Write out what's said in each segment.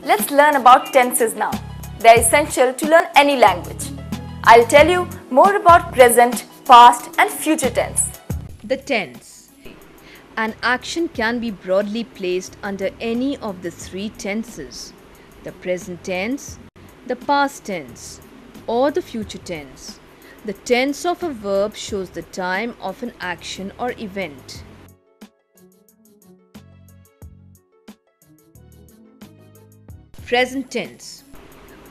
Let's learn about tenses now. They are essential to learn any language. I'll tell you more about present, past and future tense. The tense. An action can be broadly placed under any of the three tenses: the present tense, the past tense, or the future tense. The tense of a verb shows the time of an action or event. Present tense.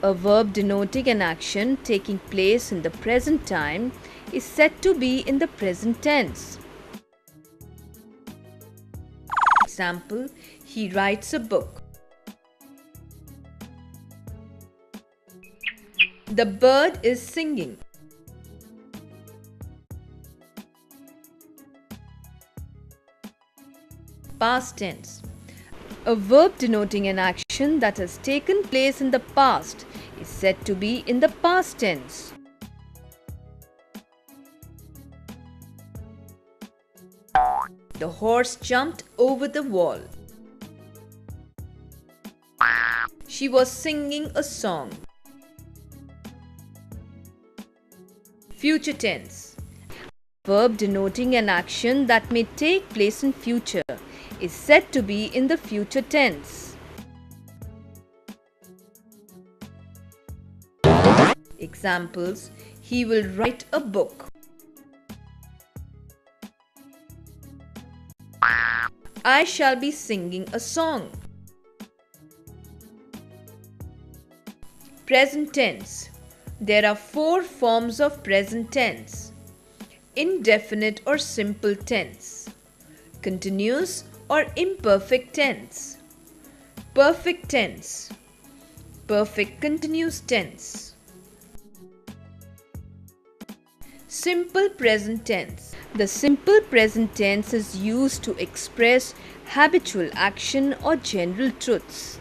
A verb denoting an action taking place in the present time is said to be in the present tense. Example, he writes a book. The bird is singing. Past tense. A verb denoting an action that has taken place in the past is said to be in the past tense. The horse jumped over the wall. She was singing a song. Future tense. A verb denoting an action that may take place in future is said to be in the future tense. Examples, he will write a book. I shall be singing a song. Present tense. There are four forms of present tense: indefinite or simple tense, continuous or imperfect tense, perfect tense, perfect continuous tense. Simple present tense. The simple present tense is used to express habitual action or general truths.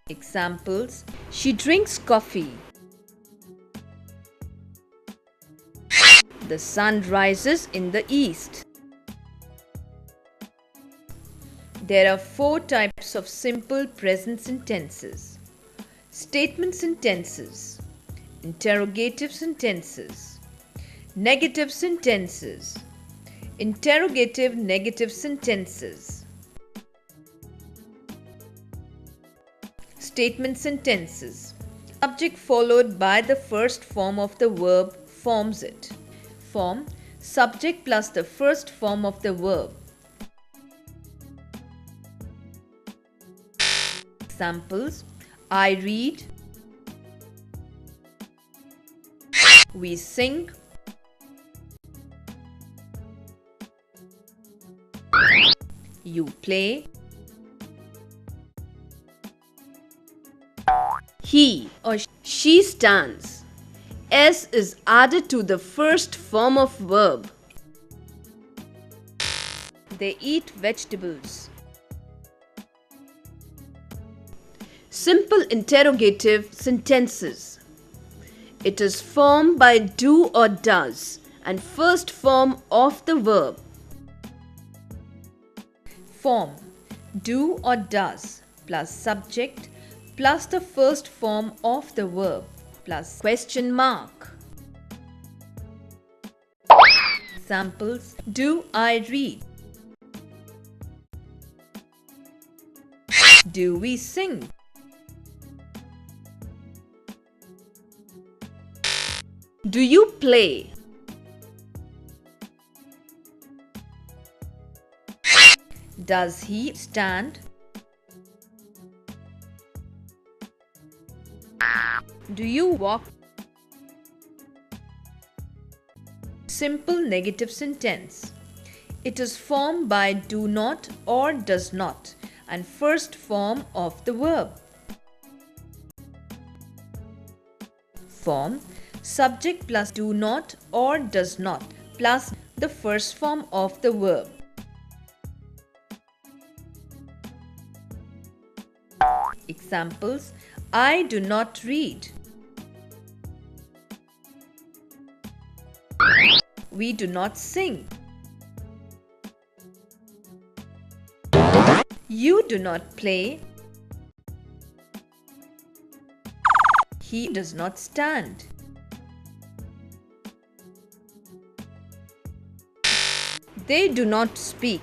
Examples, she drinks coffee. The sun rises in the east. There are four types of simple present tenses: statement sentences, interrogative sentences, negative sentences, interrogative negative sentences. Statement sentences. Subject followed by the first form of the verb forms it. Form: subject plus the first form of the verb. Examples, I read, we sing, you play, he or she stands. S is added to the first form of verb. They eat vegetables. Simple interrogative sentences. It is formed by do or does and first form of the verb. Form: do or does plus subject plus the first form of the verb plus question mark. Examples, do I read? Do we sing? Do you play? Does he stand? Do you walk? Simple negative sentence. It is formed by do not or does not and first form of the verb. Form: subject plus do not or does not plus the first form of the verb. Examples, I do not read. We do not sing. You do not play. He does not stand. They do not speak.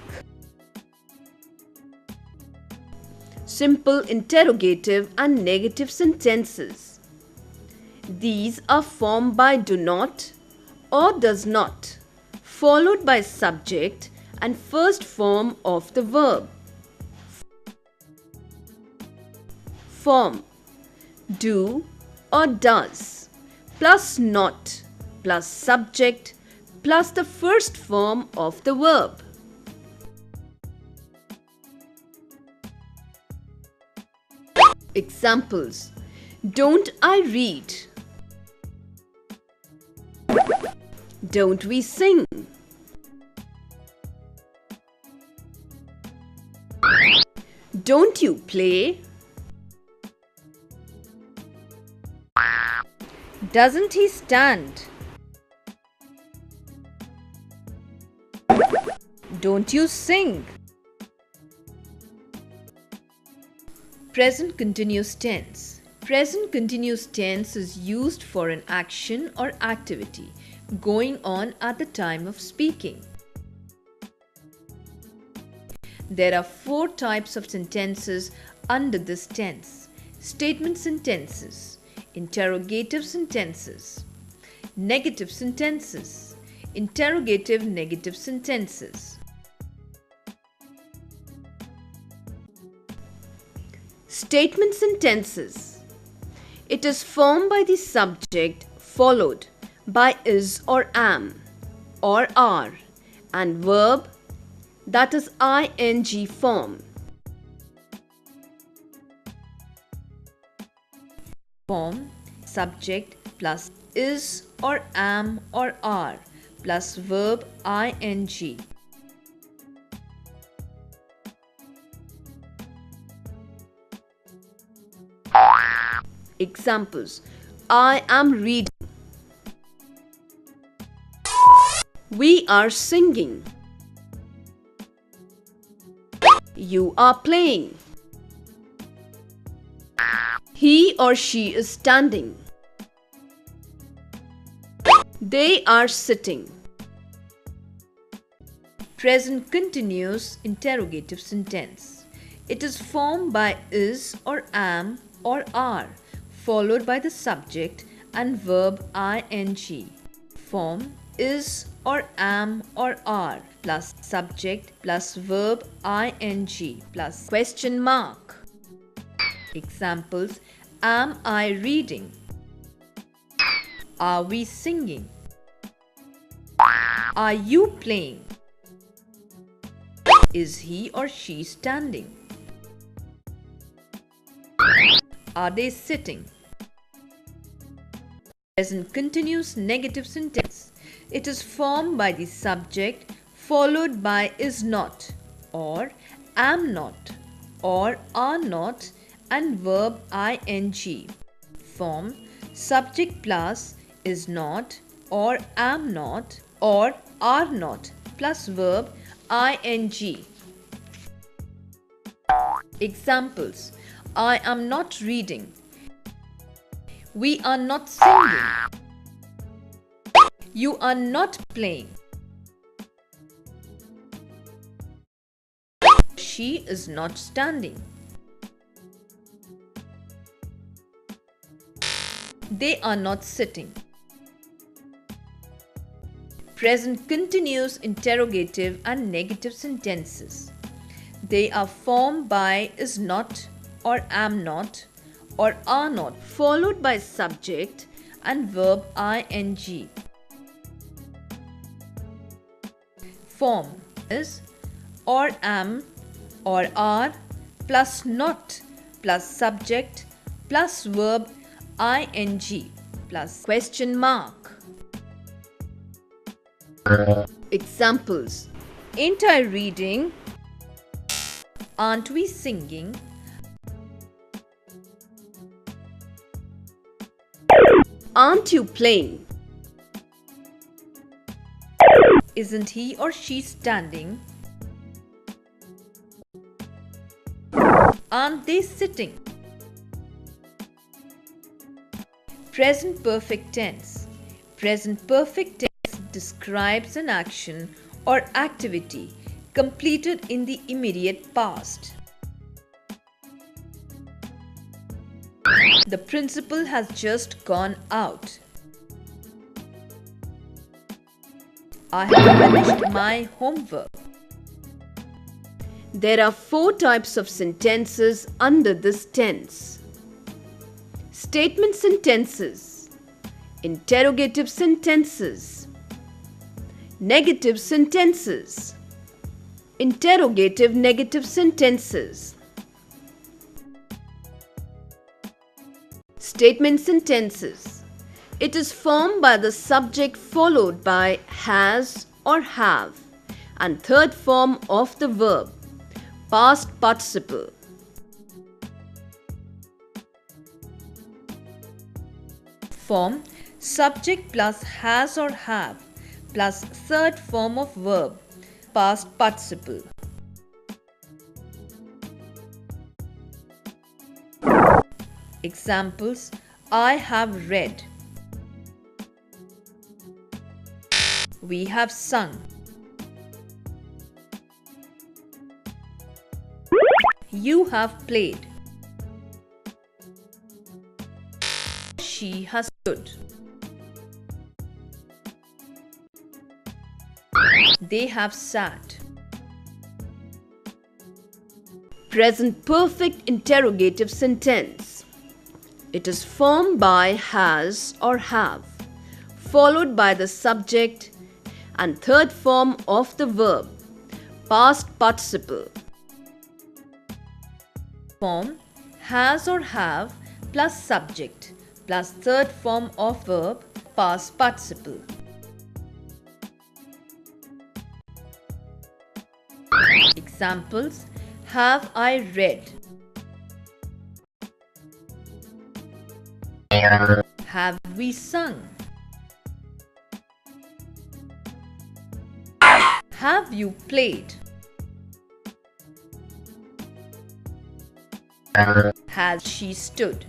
Simple interrogative and negative sentences. These are formed by do not or does not, followed by subject and first form of the verb. Form: do or does plus not plus subject plus the first form of the verb. Examples: don't I read? Don't we sing? Don't you play? Doesn't he stand? Don't you sing? Present continuous tense. Present continuous tense is used for an action or activity going on at the time of speaking. There are 4 types of sentences under this tense: statement sentences, interrogative sentences, negative sentences, interrogative negative sentences. Statement sentences. It is formed by the subject followed by is or am or are and verb, that is ing form. Form: subject plus is or am or are plus verb ing. Examples: I am reading. We are singing. You are playing. He or she is standing. They are sitting. Present continuous interrogative sentence. It is formed by is or am or are, followed by the subject and verb ing. Form: is or am or are plus subject plus verb ing plus question mark. Examples: am I reading? Are we singing? Are you playing? Is he or she standing? Are they sitting? Present continuous negative sentence. It is formed by the subject followed by is not or am not or are not and verb ing. Form: subject plus is not or am not or are not plus verb ing. Examples: I am not reading. We are not singing. You are not playing. She is not standing. They are not sitting. Present continuous interrogative and negative sentences. They are formed by is not or am not or are not, followed by subject and verb ing. Form: is or am or are plus not plus subject plus verb ing plus question mark. Examples: ain't I reading? Aren't we singing? Aren't you playing? Isn't he or she standing? Aren't they sitting? Present perfect tense. Present perfect tense describes an action or activity completed in the immediate past. The principal has just gone out. I have finished my homework. There are 4 types of sentences under this tense. Statement sentences, interrogative sentences, negative sentences, interrogative negative sentences. Statement sentences. It is formed by the subject followed by has or have and third form of the verb, past participle. Form subject plus has or have plus third form of verb, past participle. Examples: I have read. We have sung. You have played. She has stood. They have sat. Present perfect interrogative sentence. It is formed by has or have, followed by the subject and third form of the verb, past participle. Form has or have plus subject plus third form of verb, past participle. Examples: have I read? Have we sung? Have you played? Has she stood?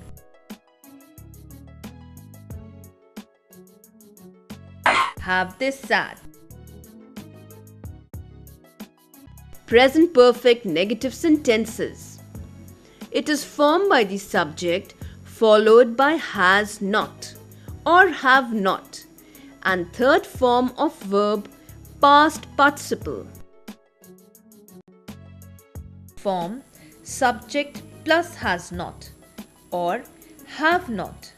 Have they sat? Present perfect negative sentences. It is formed by the subject followed by has not or have not and third form of verb, past participle. Form subject plus has not or have not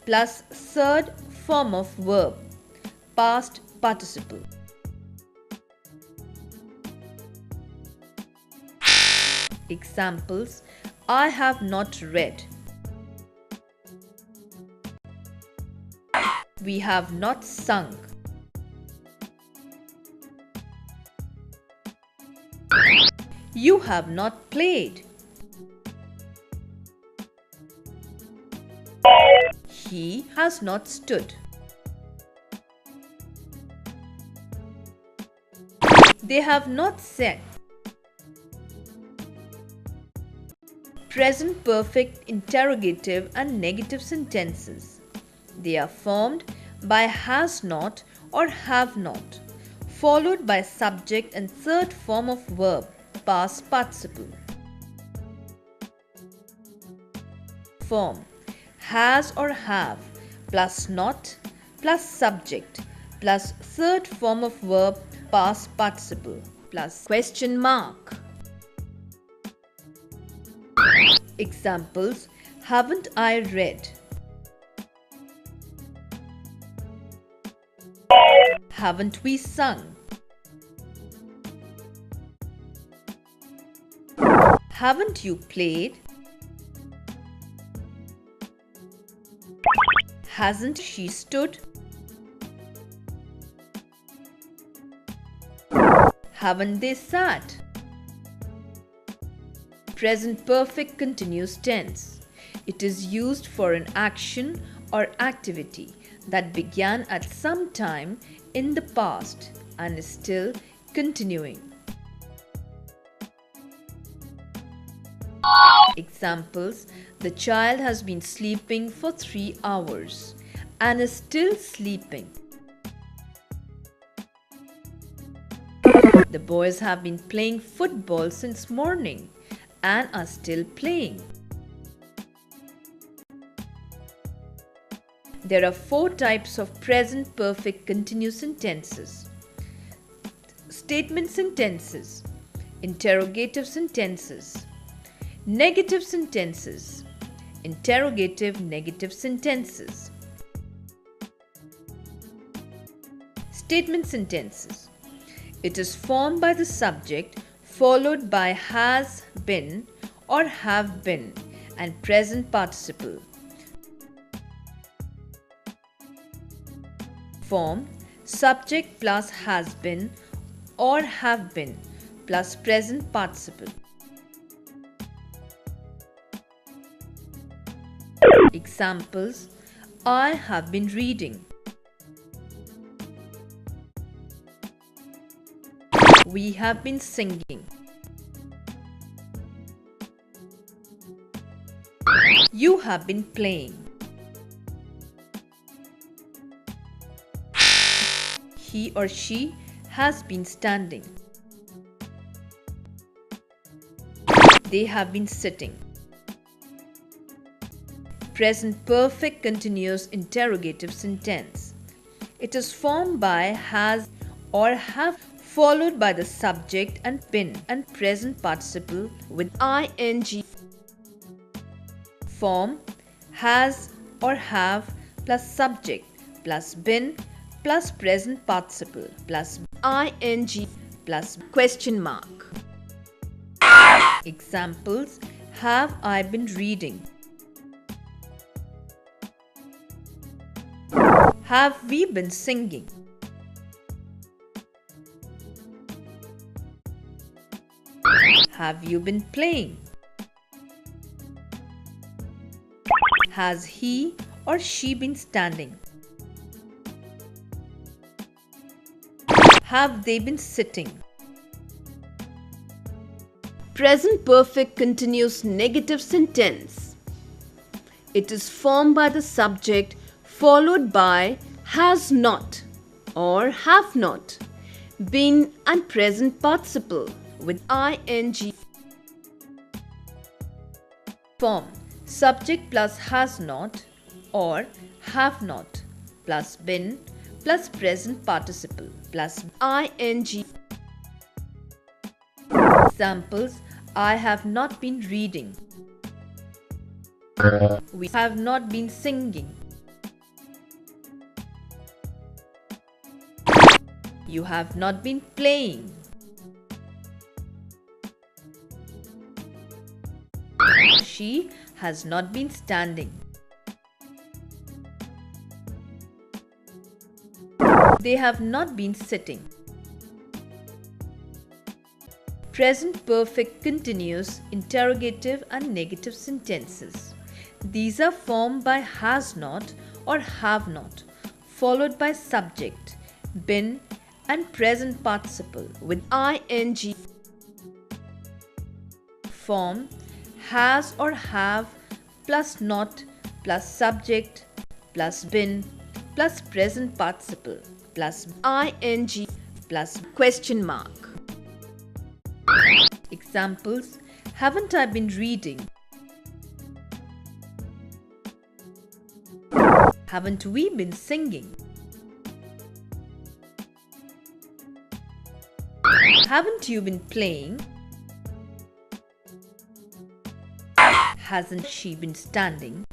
plus third form of verb, past participle. Examples: I have not read. We have not sung. You have not played. He has not stood. They have not said. Present perfect interrogative and negative sentences. They are formed by has not or have not, followed by subject and third form of verb, past participle. Form has or have plus not plus subject plus third form of verb, past participle plus question mark. Examples: haven't I read? Haven't we sung? Haven't you played? Hasn't she stood? Haven't they sat? Present perfect continuous tense. It is used for an action or activity that began at some time in the past and is still continuing. Examples: the child has been sleeping for 3 hours and is still sleeping. The boys have been playing football since morning and are still playing. There are 4 types of present perfect continuous sentences: statement sentences, interrogative sentences, negative sentences, interrogative negative sentences. Statement sentences. It is formed by the subject followed by has been or have been and present participle. Form: subject plus has been or have been plus present participle. Examples: I have been reading. We have been singing. You have been playing. He or she has been standing. They have been sitting. Present perfect continuous interrogative sentence. It is formed by has or have followed by the subject and been and present participle with ing. Form: has or have plus subject plus been plus present participle plus ing plus question mark. Examples: have I been reading? Have we been singing? Have you been playing? Has he or she been standing? Have they been sitting? Present perfect continuous negative sentence. It is formed by the subject followed by has not or have not, been and present participle with ing. Form: subject plus has not or have not plus been plus present participle plus ing. Examples: I have not been reading. We have not been singing. You have not been playing. She has not been standing. They have not been sitting. Present perfect continuous interrogative and negative sentences. These are formed by has not or have not, followed by subject, been and present participle with ing. Form: has or have plus not plus subject plus been plus present participle plus ing plus question mark. Examples: haven't I been reading? Haven't we been singing? Haven't you been playing? Hasn't she been standing?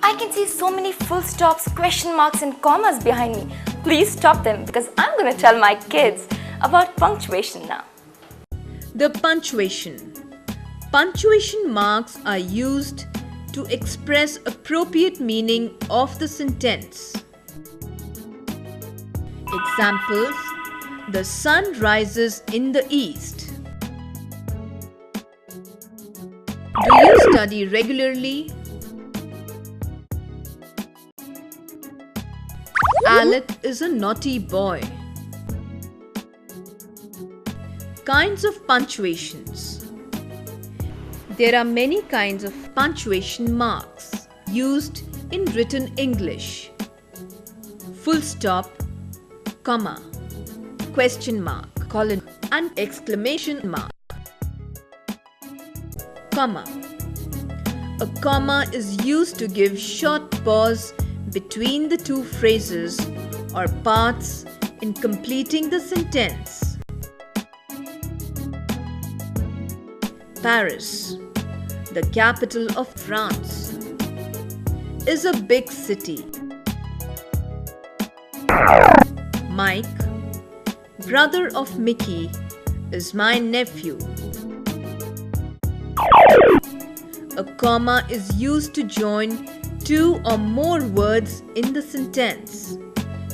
I can see so many full stops, question marks and commas behind me. Please stop them because I'm going to tell my kids about punctuation now. The punctuation. Punctuation marks are used to express appropriate meaning of the sentence. Examples: the sun rises in the east. Do you study regularly? Alec is a naughty boy. Kinds of punctuations. There are many kinds of punctuation marks used in written English. Full stop, comma, question mark, colon, and exclamation mark. Comma. A comma is used to give short pause between the two phrases or parts in completing the sentence. Paris, the capital of France, is a big city. Mike, brother of Mickey, is my nephew. A comma is used to join two or more words in the sentence,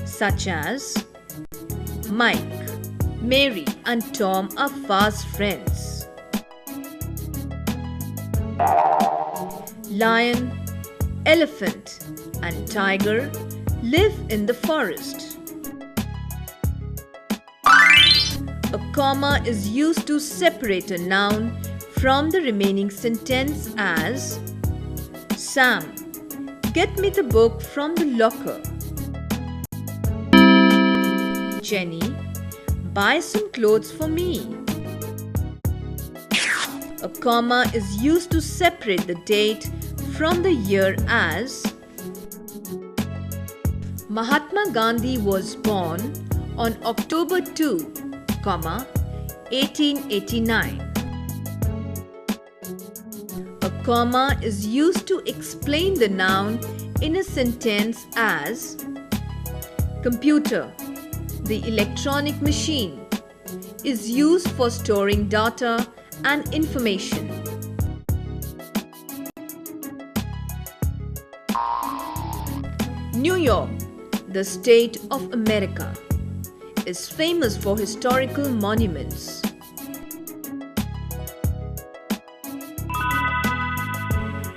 such as Mike, Mary and Tom are fast friends. Lion, elephant and tiger live in the forest. A comma is used to separate a noun from the remaining sentence as Sam, get me the book from the locker. Jenny, buy some clothes for me. A comma is used to separate the date from the year as Mahatma Gandhi was born on October 2, 1889. A comma is used to explain the noun in a sentence as Computer, the electronic machine, is used for storing data and information. New York, the state of America, is famous for historical monuments.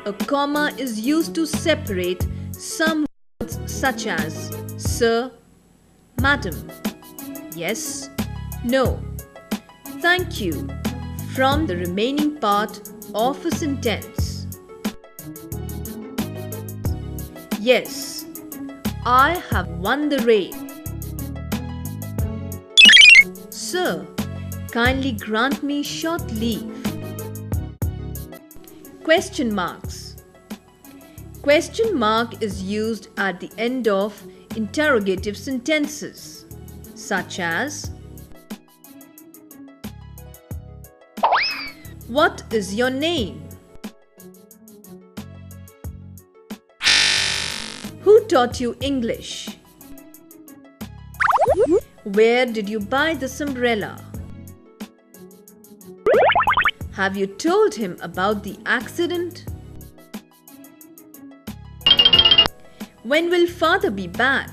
A comma is used to separate some words such as sir, madam, yes, no, thank you from the remaining part of a sentence. Yes, I have won the race. Sir, kindly grant me short leave. Question marks. Question mark is used at the end of interrogative sentences, such as What is your name? Who taught you English? Where did you buy this umbrella? Have you told him about the accident? When will father be back?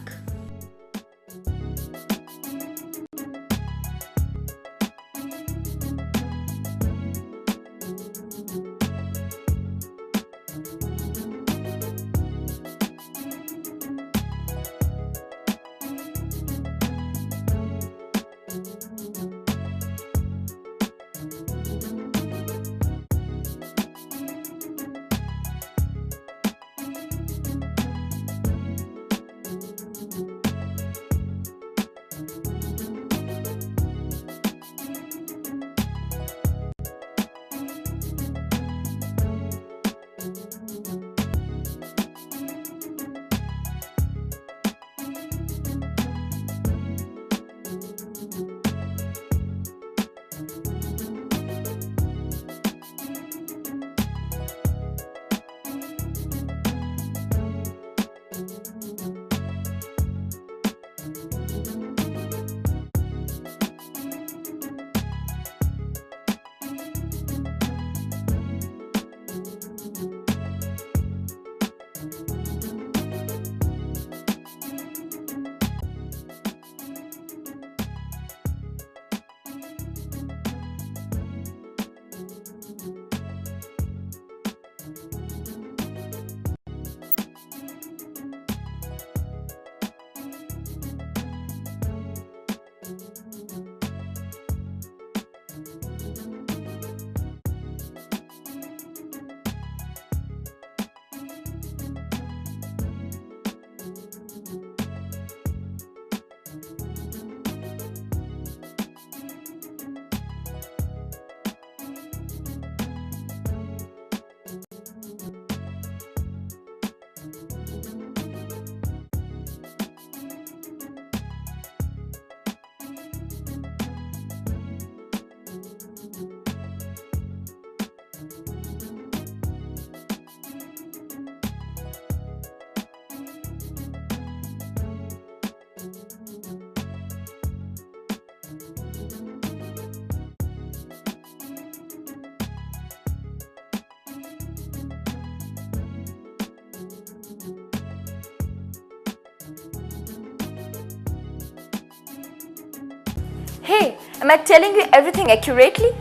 Hey, am I telling you everything accurately?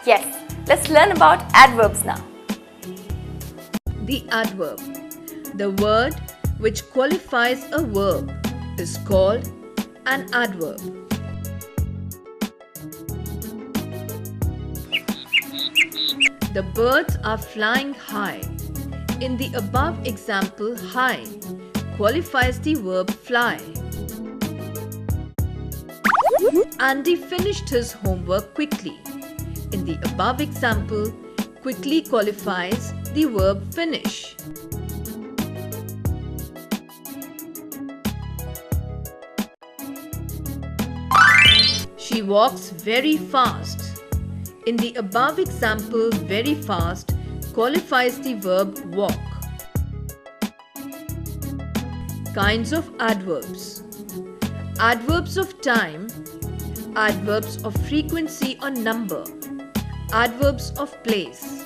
Yes, let's learn about adverbs now. The adverb. The word which qualifies a verb is called an adverb. The birds are flying high. In the above example, high qualifies the verb fly. Andy finished his homework quickly. In the above example, quickly qualifies the verb finish. She walks very fast. In the above example, very fast qualifies the verb walk. Kinds of adverbs. Adverbs of time, adverbs of frequency or number, adverbs of place,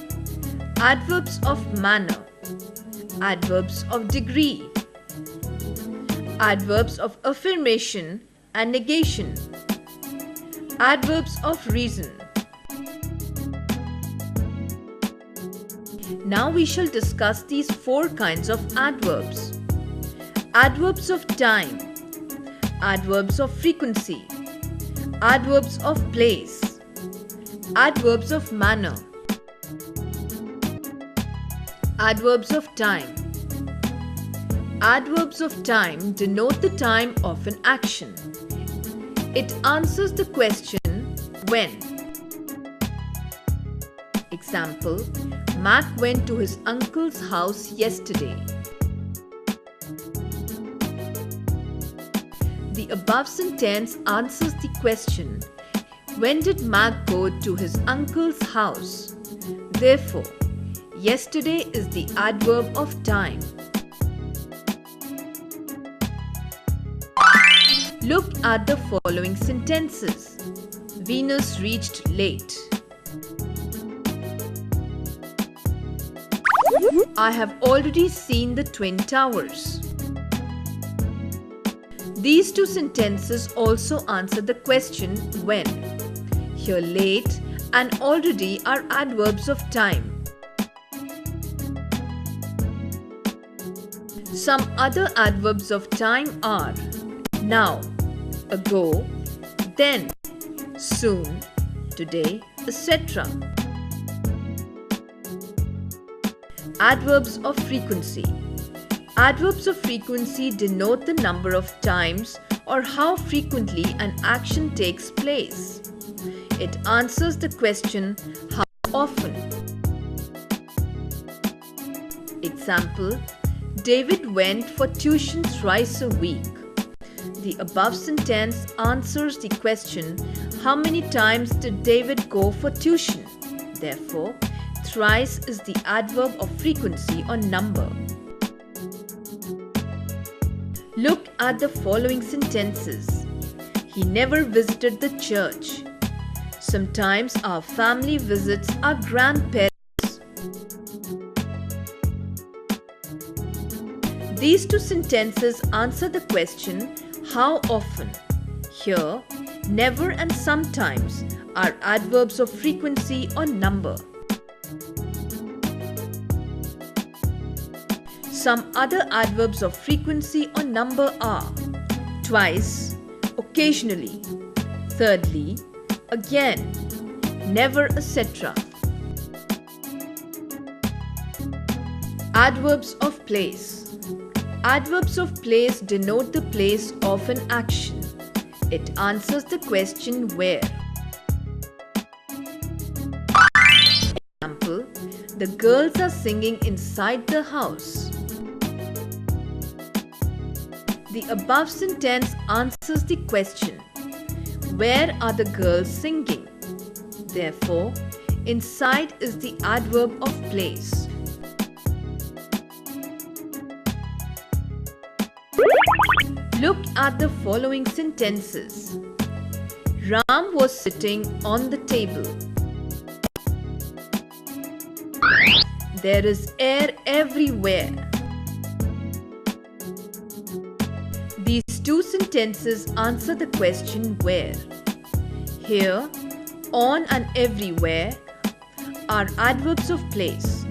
adverbs of manner, adverbs of degree, adverbs of affirmation and negation, adverbs of reason. Now we shall discuss these four kinds of adverbs. Adverbs of time, adverbs of frequency, adverbs of place, adverbs of manner. Adverbs of time. Adverbs of time denote the time of an action. It answers the question when. Example, Mac went to his uncle's house yesterday. The above sentence answers the question, when did Mac go to his uncle's house? Therefore, yesterday is the adverb of time. Look at the following sentences. Venus reached late. I have already seen the Twin Towers. These two sentences also answer the question when. Here late and already are adverbs of time. Some other adverbs of time are now, ago, then, soon, today, etc. Adverbs of frequency. Adverbs of frequency denote the number of times or how frequently an action takes place. It answers the question, how often? Example, David went for tuition thrice a week. The above sentence answers the question, how many times did David go for tuition? Therefore, thrice is the adverb of frequency or number. Look at the following sentences. He never visited the church. Sometimes our family visits our grandparents. These two sentences answer the question, how often? Here, never and sometimes are adverbs of frequency or number. Some other adverbs of frequency or number are twice, occasionally, thirdly, again, never, etc. Adverbs of place. Adverbs of place denote the place of an action. It answers the question where. Example, the girls are singing inside the house. The above sentence answers the question, where are the girls singing? Therefore, inside is the adverb of place. Look at the following sentences. Ram was sitting on the table. There is air everywhere. These two sentences answer the question where. Here, on and everywhere are adverbs of place.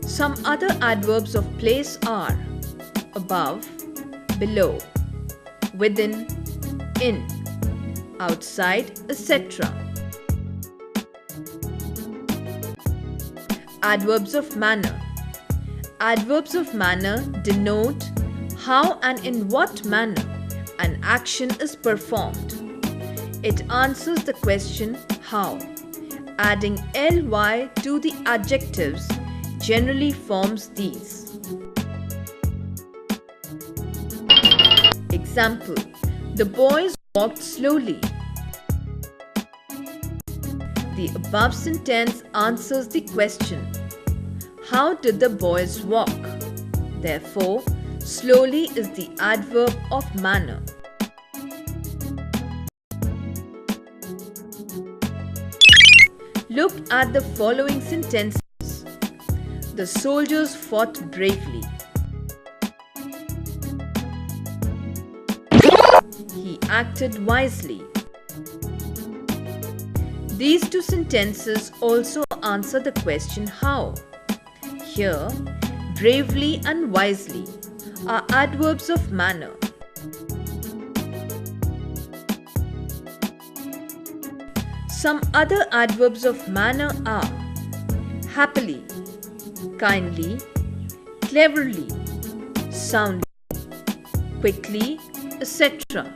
Some other adverbs of place are above, below, within, in, outside, etc. Adverbs of manner. Adverbs of manner denote how and in what manner an action is performed. It answers the question how. Adding ly to the adjectives generally forms these. Example, the boys walked slowly. The above sentence answers the question, how did the boys walk? Therefore, slowly is the adverb of manner. Look at the following sentences. The soldiers fought bravely. He acted wisely. These two sentences also answer the question how. Here, bravely and wisely are adverbs of manner. Some other adverbs of manner are happily, kindly, cleverly, soundly, quickly, etc.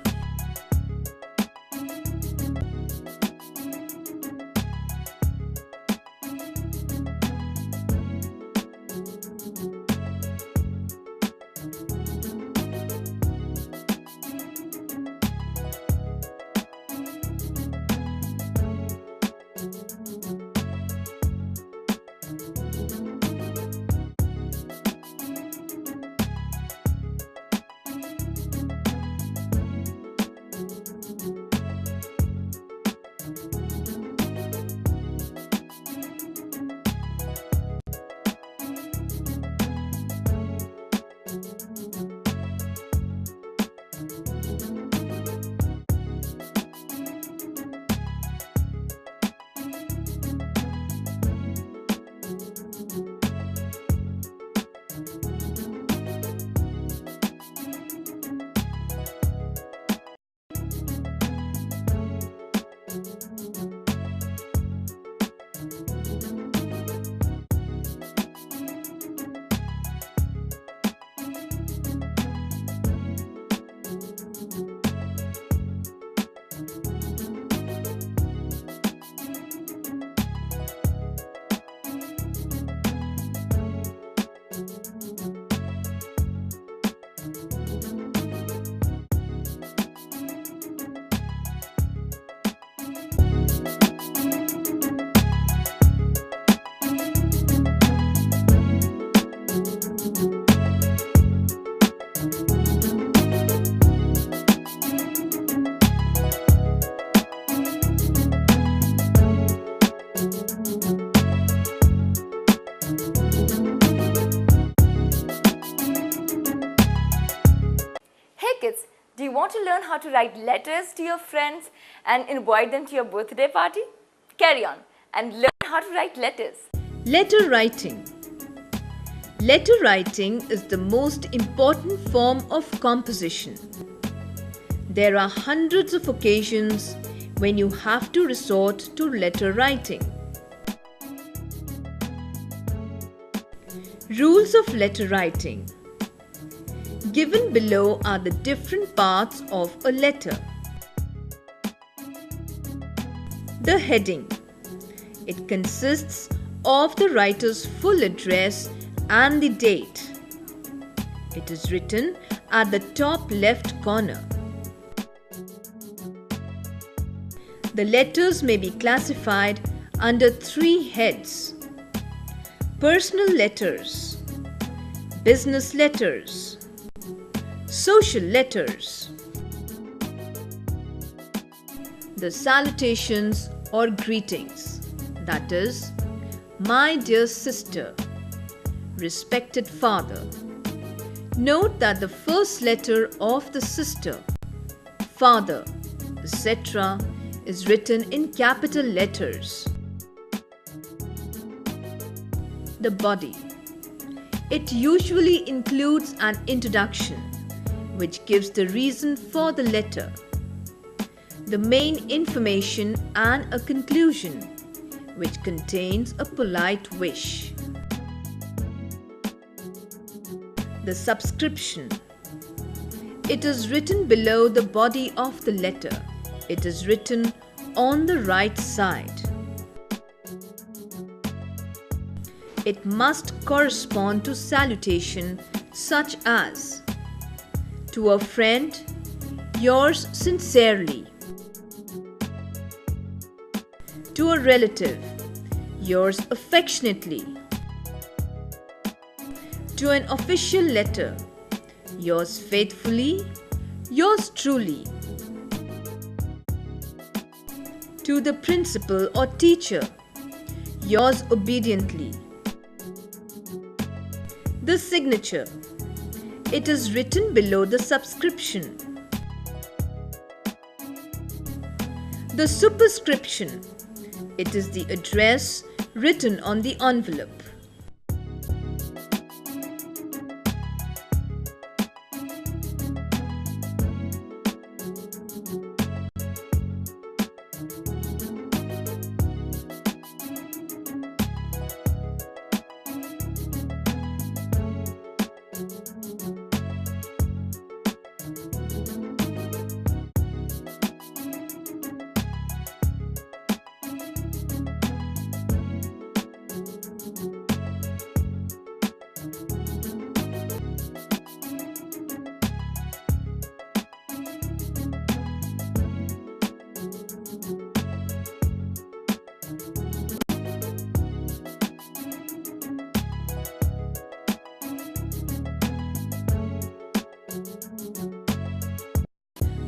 Kids, do you want to learn how to write letters to your friends and invite them to your birthday party? Carry on and learn how to write letters. Letter writing. Letter writing is the most important form of composition. There are hundreds of occasions when you have to resort to letter writing. Rules of letter writing. Given below are the different parts of a letter. The heading. It consists of the writer's full address and the date. It is written at the top left corner. The letters may be classified under 3 heads: personal letters, business letters, social letters. The salutations or greetings, that is, my dear sister, respected father. Note that the first letter of the sister, father, etc. is written in capital letters. The body. It usually includes an introduction, which gives the reason for the letter, the main information, and a conclusion, which contains a polite wish. The subscription. It is written below the body of the letter. It is written on the right side. It must correspond to salutation such as: to a friend, yours sincerely; to a relative, yours affectionately; to an official letter, yours faithfully, yours truly; to the principal or teacher, yours obediently. The signature. It is written below the subscription. The superscription. It is the address written on the envelope.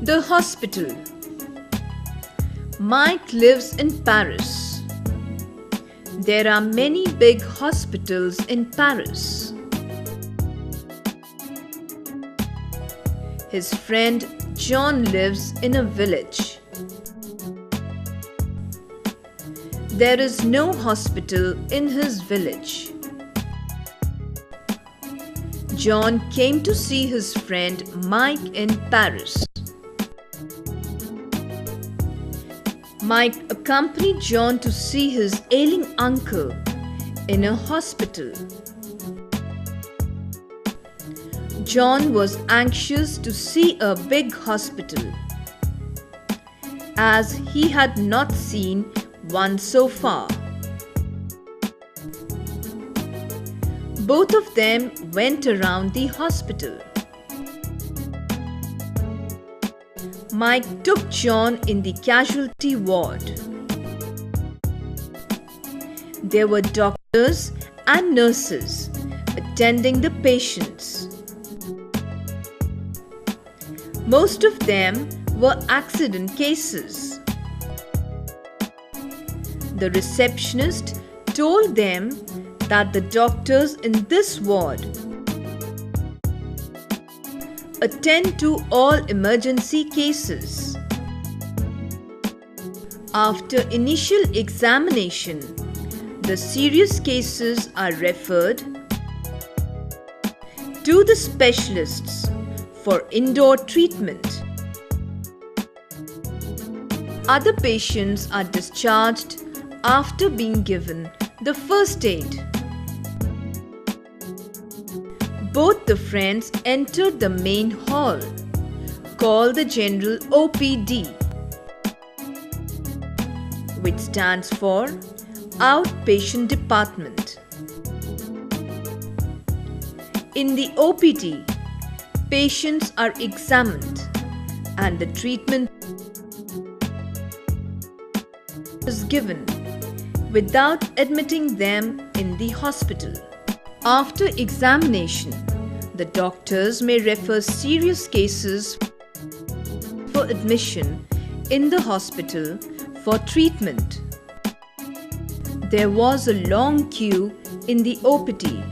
The hospital. Mike lives in Paris. There are many big hospitals in Paris. His friend John lives in a village. There is no hospital in his village. John came to see his friend Mike in Paris. Mike accompanied John to see his ailing uncle in a hospital. John was anxious to see a big hospital, as he had not seen one so far. Both of them went around the hospital. Mike took John in the casualty ward. There were doctors and nurses attending the patients. Most of them were accident cases. The receptionist told them that the doctors in this ward attend to all emergency cases. After initial examination, the serious cases are referred to the specialists for indoor treatment. Other patients are discharged after being given the first aid. Both the friends entered the main hall, called the General OPD, which stands for Outpatient Department. In the OPD, patients are examined and the treatment is given without admitting them in the hospital. After examination, the doctors may refer serious cases for admission in the hospital for treatment. There was a long queue in the OPD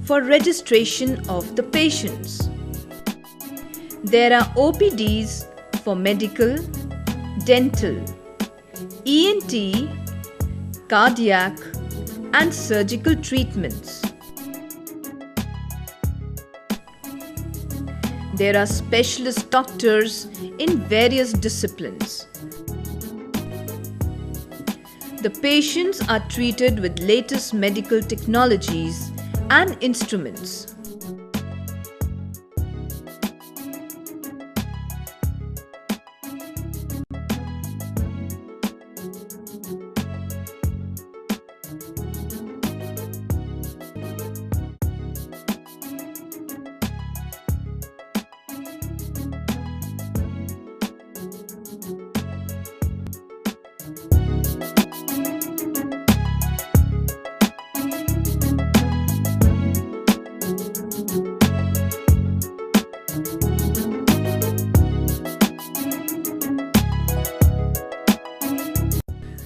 for registration of the patients. There are OPDs for medical, dental, ENT, cardiac, and surgical treatments. There are specialist doctors in various disciplines. The patients are treated with latest medical technologies and instruments.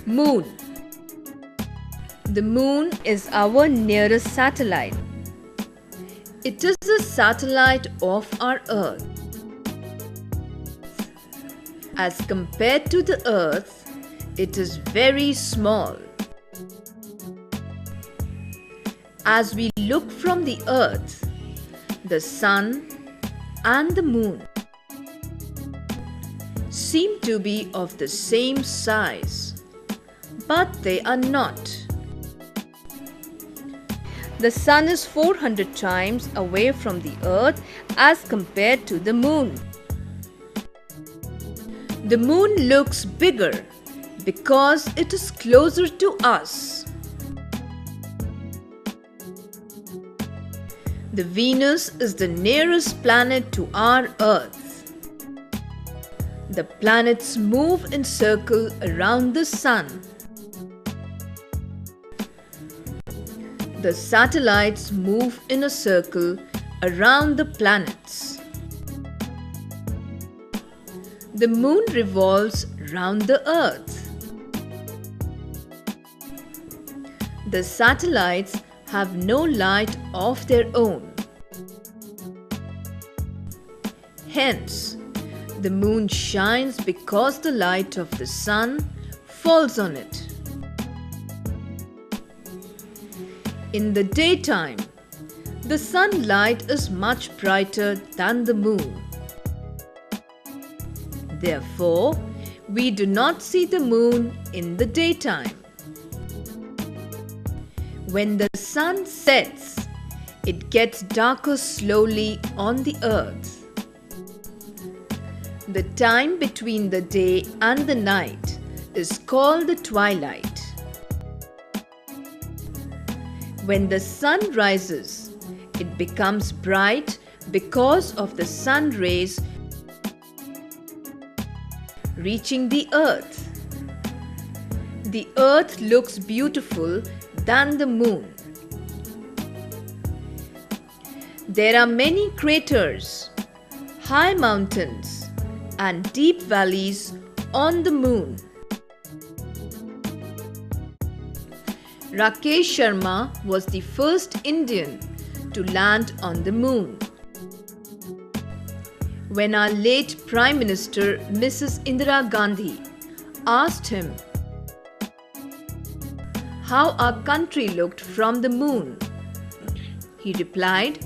Moon. The moon is our nearest satellite. It is a satellite of our Earth. As compared to the Earth, it is very small. As we look from the Earth, the Sun and the Moon seem to be of the same size. But they are not. The Sun is 400 times away from the Earth as compared to the Moon. The Moon looks bigger because it is closer to us. The Venus is the nearest planet to our Earth. The planets move in circle around the Sun. The satellites move in a circle around the planets. The moon revolves round the Earth. The satellites have no light of their own. Hence, the moon shines because the light of the sun falls on it. In the daytime, the sunlight is much brighter than the moon. Therefore, we do not see the moon in the daytime. When the sun sets, it gets darker slowly on the earth. The time between the day and the night is called the twilight. When the sun rises, it becomes bright because of the sun rays reaching the earth. The earth looks beautiful than the moon. There are many craters, high mountains, and deep valleys on the moon. Rakesh Sharma was the first Indian to land on the moon. When our late Prime Minister Mrs. Indira Gandhi asked him how our country looked from the moon, he replied,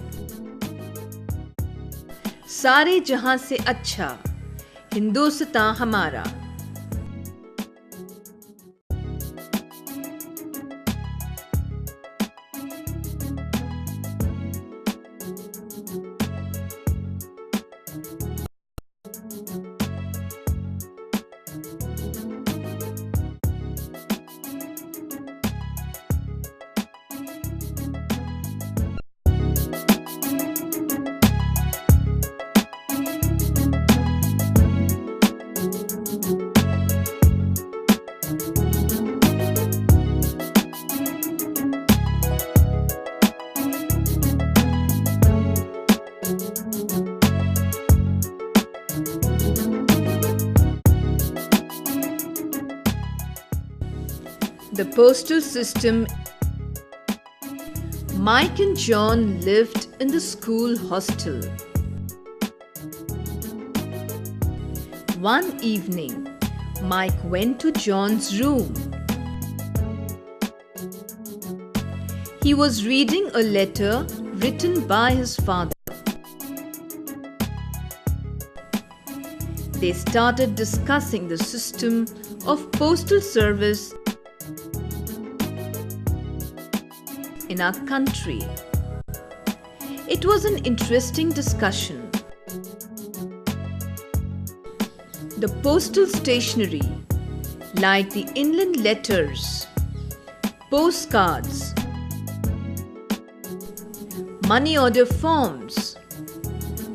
"सारे जहां से अच्छा हिंदुस्तान हमारा." postal system, Mike and John lived in the school hostel. One evening, Mike went to John's room. He was reading a letter written by his father. They started discussing the system of postal service in our country. It was an interesting discussion. The postal stationery, like the inland letters, postcards, money order forms,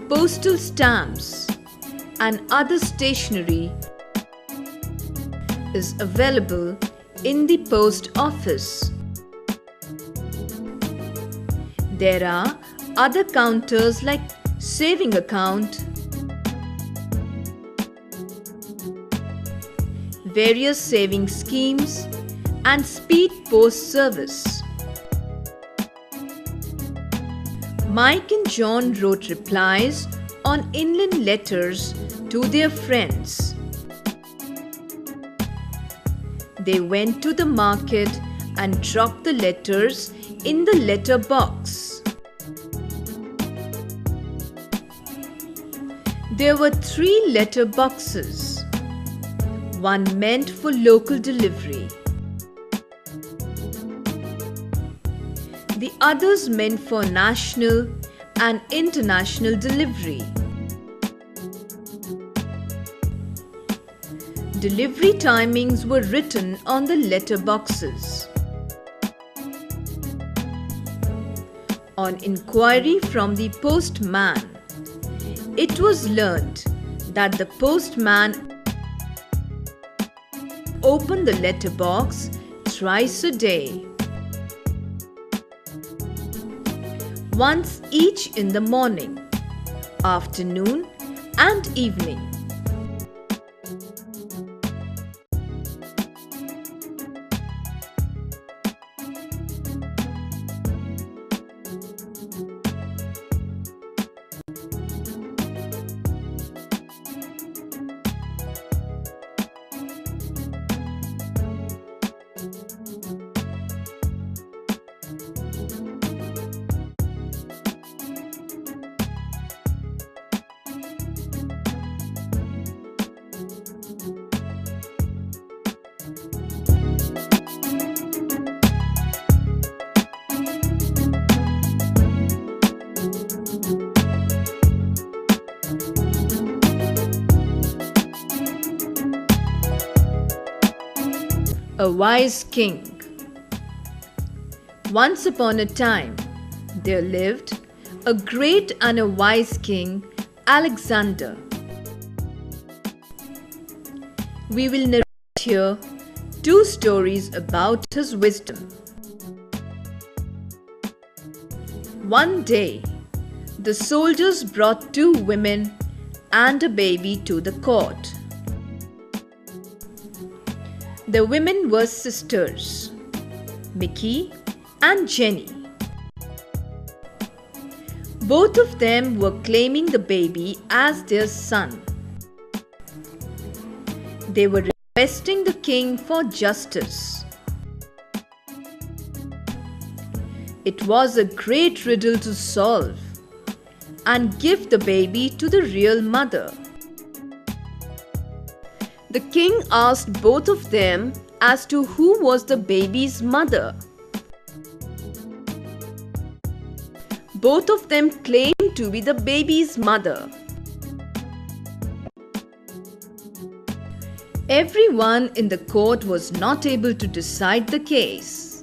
postal stamps, and other stationery is available in the post office. There are other counters like saving account, various saving schemes, and speed post service. Mike and John wrote replies on inland letters to their friends. They went to the market and dropped the letters in the letter box. There were 3 letter boxes. One meant for local delivery. The others meant for national and international delivery. Delivery timings were written on the letter boxes. On inquiry from the postman, it was learnt that the postman opened the letter box thrice a day, once each in the morning, afternoon, and evening. A wise king. Once upon a time, there lived a great and a wise king, Alexander. We will narrate here 2 stories about his wisdom. One day, the soldiers brought 2 women and a baby to the court. The women were sisters, Mickey and Jenny. Both of them were claiming the baby as their son. They were requesting the king for justice. It was a great riddle to solve and give the baby to the real mother. The king asked both of them as to who was the baby's mother. Both of them claimed to be the baby's mother. Everyone in the court was not able to decide the case,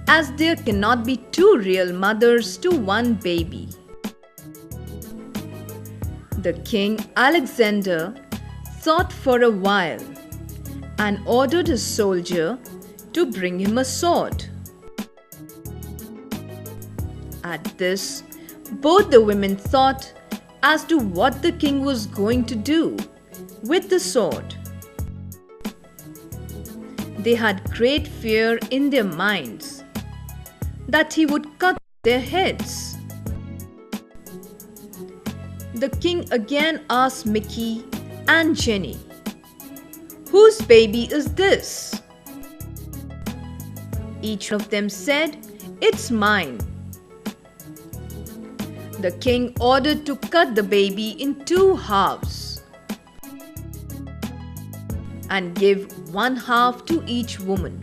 as there cannot be 2 real mothers to one baby. The king Alexander thought for a while and ordered his soldier to bring him a sword. At this, both the women thought as to what the king was going to do with the sword. They had great fear in their minds that he would cut their heads. The king again asked Mickey and Jenny, "Whose baby is this?" Each of them said, "It's mine." The king ordered to cut the baby in 2 halves and give 1 half to each woman.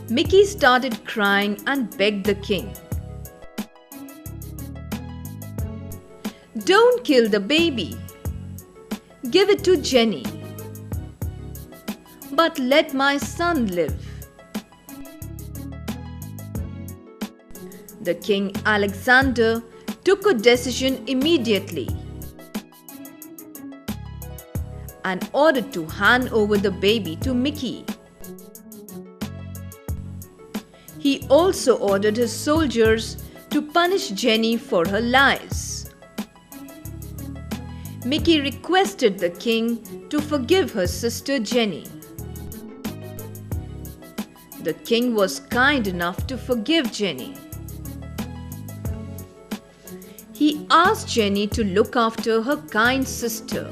Mickey started crying and begged the king, "Don't kill the baby. Give it to Jenny. But let my son live." The King Alexander took a decision immediately and ordered to hand over the baby to Mickey. He also ordered his soldiers to punish Jenny for her lies. Mickey requested the king to forgive her sister Jenny. The king was kind enough to forgive Jenny. He asked Jenny to look after her kind sister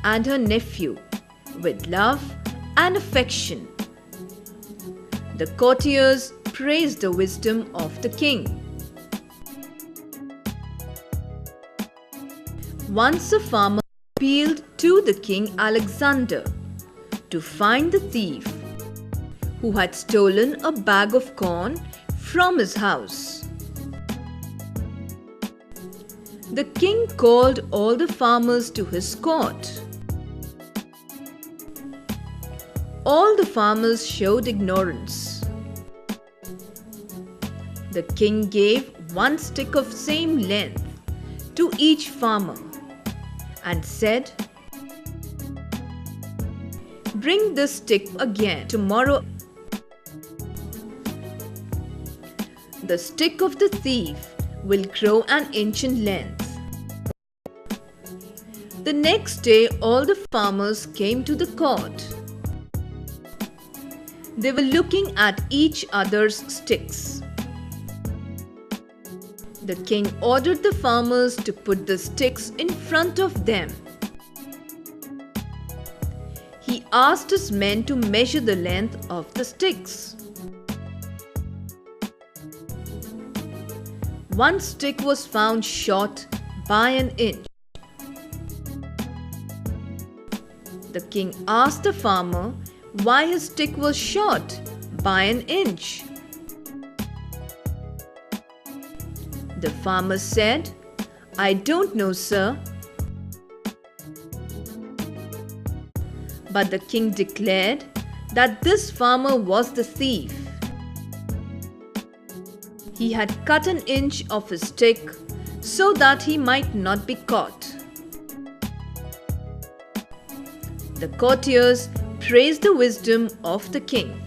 and her nephew with love and affection. The courtiers praised the wisdom of the king. Once a farmer appealed to the King Alexander to find the thief who had stolen a bag of corn from his house. The king called all the farmers to his court. All the farmers showed ignorance. The king gave 1 stick of same length to each farmer and said, "Bring this stick again tomorrow." The stick of the thief will grow an inch in length. The next day, all the farmers came to the court. They were looking at each other's sticks. The king ordered the farmers to put the sticks in front of them. He asked his men to measure the length of the sticks. 1 stick was found short by an inch. The king asked the farmer why his stick was short by an inch. The farmer said, "I don't know, sir." But the king declared that this farmer was the thief. He had cut an inch of his stick so that he might not be caught. The courtiers praised the wisdom of the king.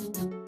Thank you.